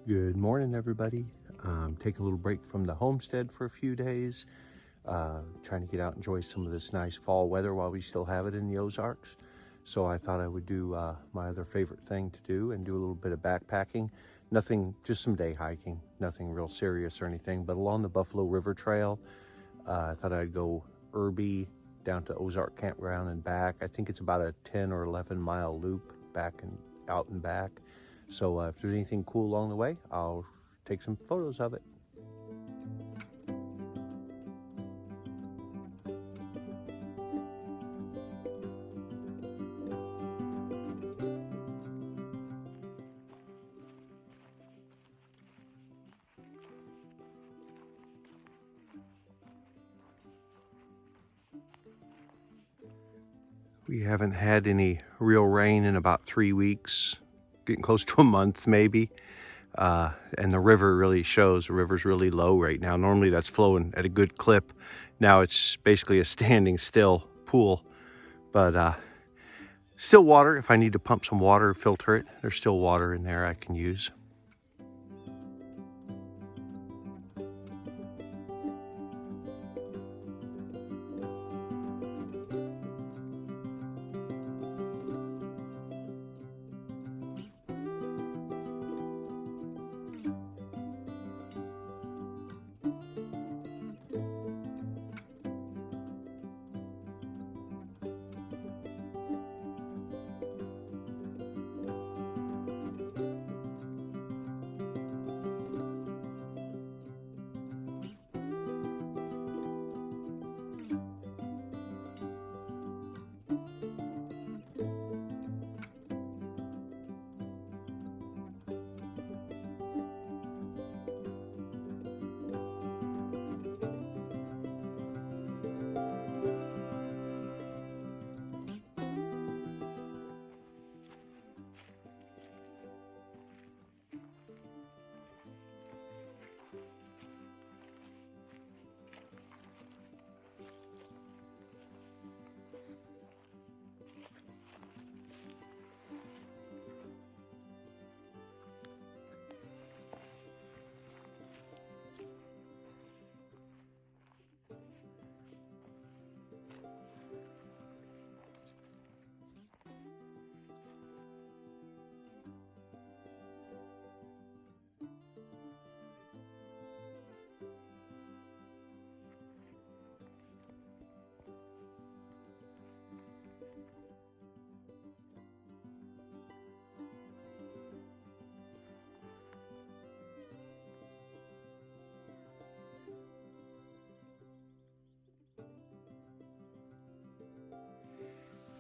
Good morning, everybody. Take a little break from the homestead for a few days. Trying to get out and enjoy some of this nice fall weather while we still have it in the Ozarks. So I thought I would do my other favorite thing to do and do a little bit of backpacking. Nothing, just some day hiking, nothing real serious or anything, but along the Buffalo River Trail. I thought I'd go Irby down to Ozark Campground and back. I think it's about a 10 or 11 mile loop back and out and back. So if there's anything cool along the way, I'll take some photos of it. We haven't had any real rain in about 3 weeks, getting close to a month maybe. And the river really shows. The river's really low right now. Normally that's flowing at a good clip. Now it's basically a standing still pool, but still water. If I need to pump some water, filter it, there's still water in there I can use.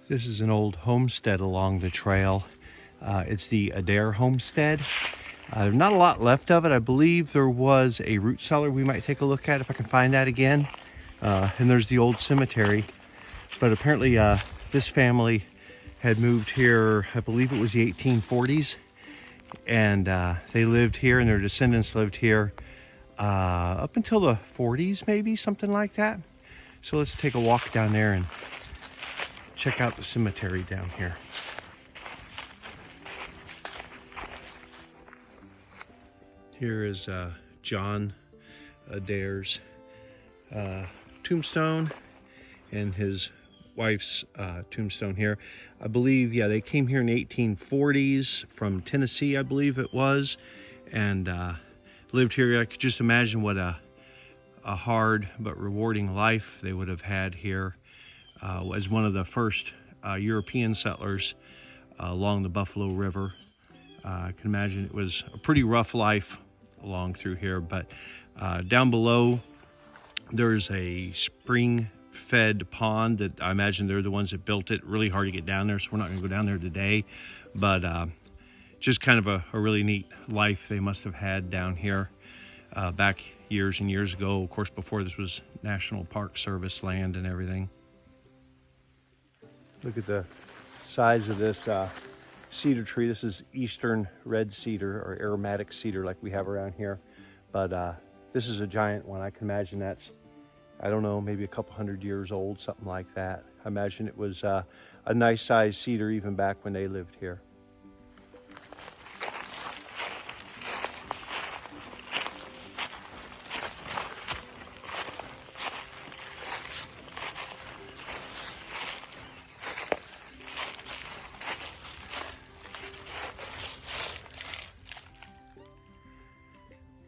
This is an old homestead along the trail. It's the Adair Homestead. There's not a lot left of it. I believe there was a root cellar we might take a look at if I can find that again. And there's the old cemetery. But apparently this family had moved here, I believe it was the 1840s. And they lived here and their descendants lived here up until the 40s, maybe, something like that. So let's take a walk down there and check out the cemetery down here. Here is John Adair's tombstone and his wife's tombstone here. I believe, yeah, they came here in the 1840s from Tennessee, I believe it was, and lived here. I could just imagine what a hard but rewarding life they would have had here. As one of the first European settlers along the Buffalo River. I can imagine it was a pretty rough life along through here, but down below there's a spring-fed pond that I imagine they're the ones that built it. Really hard to get down there, so we're not going to go down there today, but just kind of a really neat life they must have had down here back years and years ago, of course, before this was National Park Service land and everything. Look at the size of this cedar tree. This is eastern red cedar or aromatic cedar like we have around here. But this is a giant one. I can imagine that's, I don't know, maybe a couple 100 years old, something like that. I imagine it was a nice sized cedar even back when they lived here.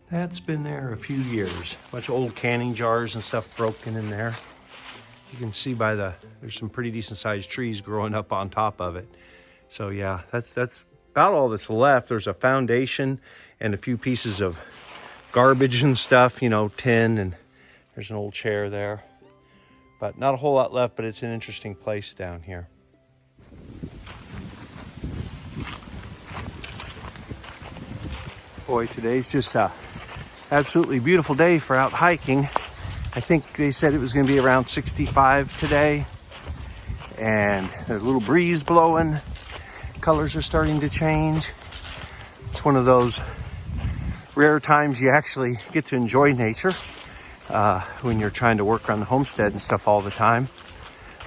That's been there a few years. A bunch of old canning jars and stuff broken in there. You can see by there's some pretty decent sized trees growing up on top of it. So yeah, that's about all that's left. There's a foundation and a few pieces of garbage and stuff, you know, tin, and there's an old chair there. But not a whole lot left, but it's an interesting place down here. Boy, today's just a absolutely beautiful day for out hiking. I think they said it was going to be around 65 today. And there's a little breeze blowing. Colors are starting to change. It's one of those rare times you actually get to enjoy nature when you're trying to work around the homestead and stuff all the time.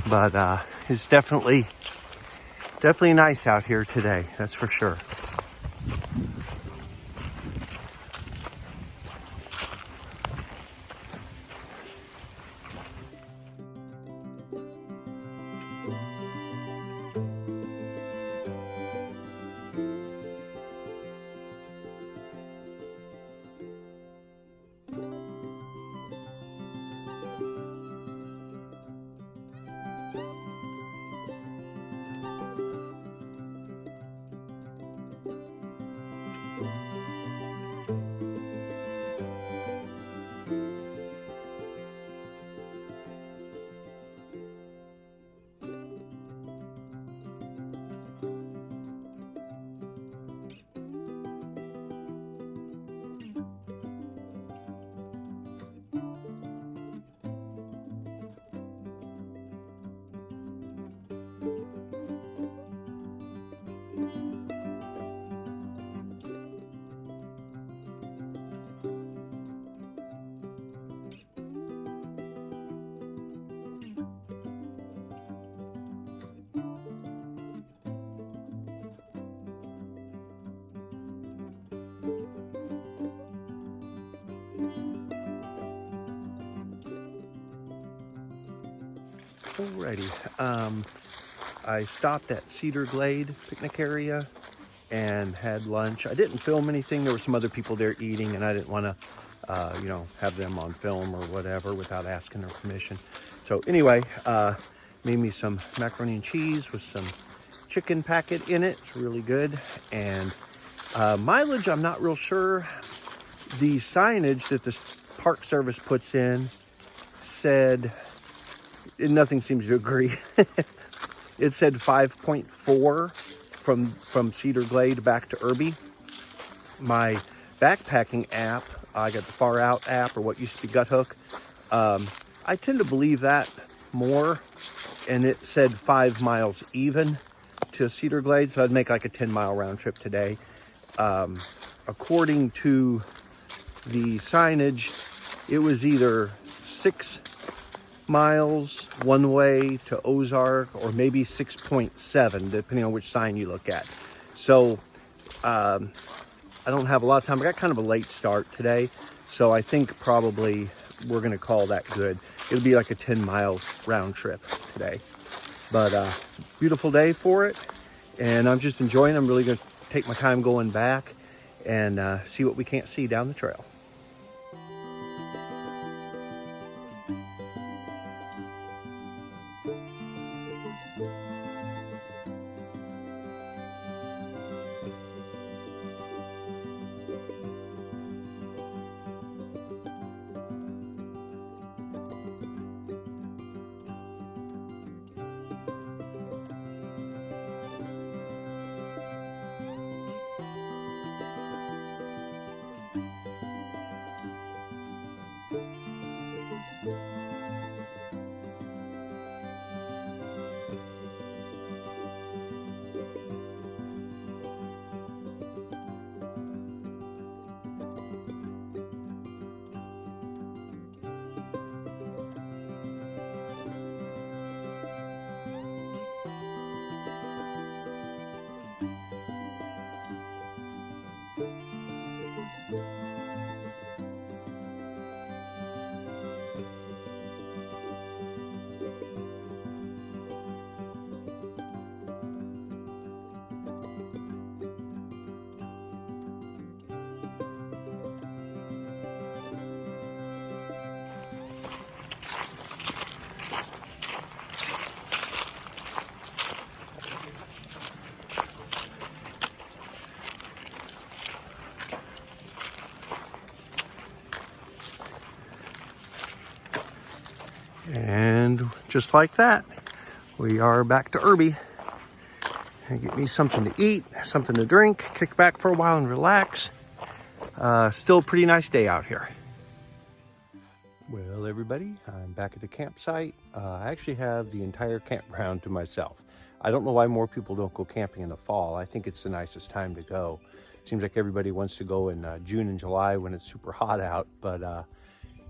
But it's definitely nice out here today, that's for sure. Alrighty, I stopped at Cedar Glade picnic area and had lunch. I didn't film anything. There were some other people there eating, and I didn't want to, have them on film or whatever without asking their permission. So anyway, made me some macaroni and cheese with some chicken packet in it. It's really good. And mileage, I'm not real sure. The signage that the Park Service puts in said, nothing seems to agree. It said 5.4 from Cedar Glade back to Irby. My backpacking app, I got the Far Out app, or what used to be Gut Hook. I tend to believe that more, and it said 5 miles even to Cedar Glade, so I'd make like a 10-mile round trip today. According to the signage, it was either 6 miles one way to Ozark, or maybe 6.7, depending on which sign you look at. So I don't have a lot of time. I got kind of a late start today, so I think probably we're going to call that good. It'll be like a 10-mile round trip today. But it's a beautiful day for it, and I'm just enjoying it. I'm really going to take my time going back and see what we can't see down the trail. And just like that, we are back to Irby. And get me something to eat, something to drink, kick back for a while and relax. Still a pretty nice day out here. Well, everybody, I'm back at the campsite. I actually have the entire campground to myself. I don't know why more people don't go camping in the fall. I think it's the nicest time to go. Seems like everybody wants to go in June and July when it's super hot out, but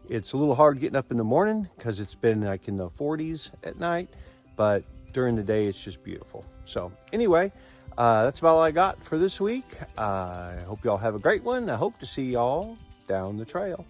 it's a little hard getting up in the morning because it's been like in the 40s at night, but during the day it's just beautiful. So anyway, that's about all I got for this week. I hope y'all have a great one. I hope to see y'all down the trail.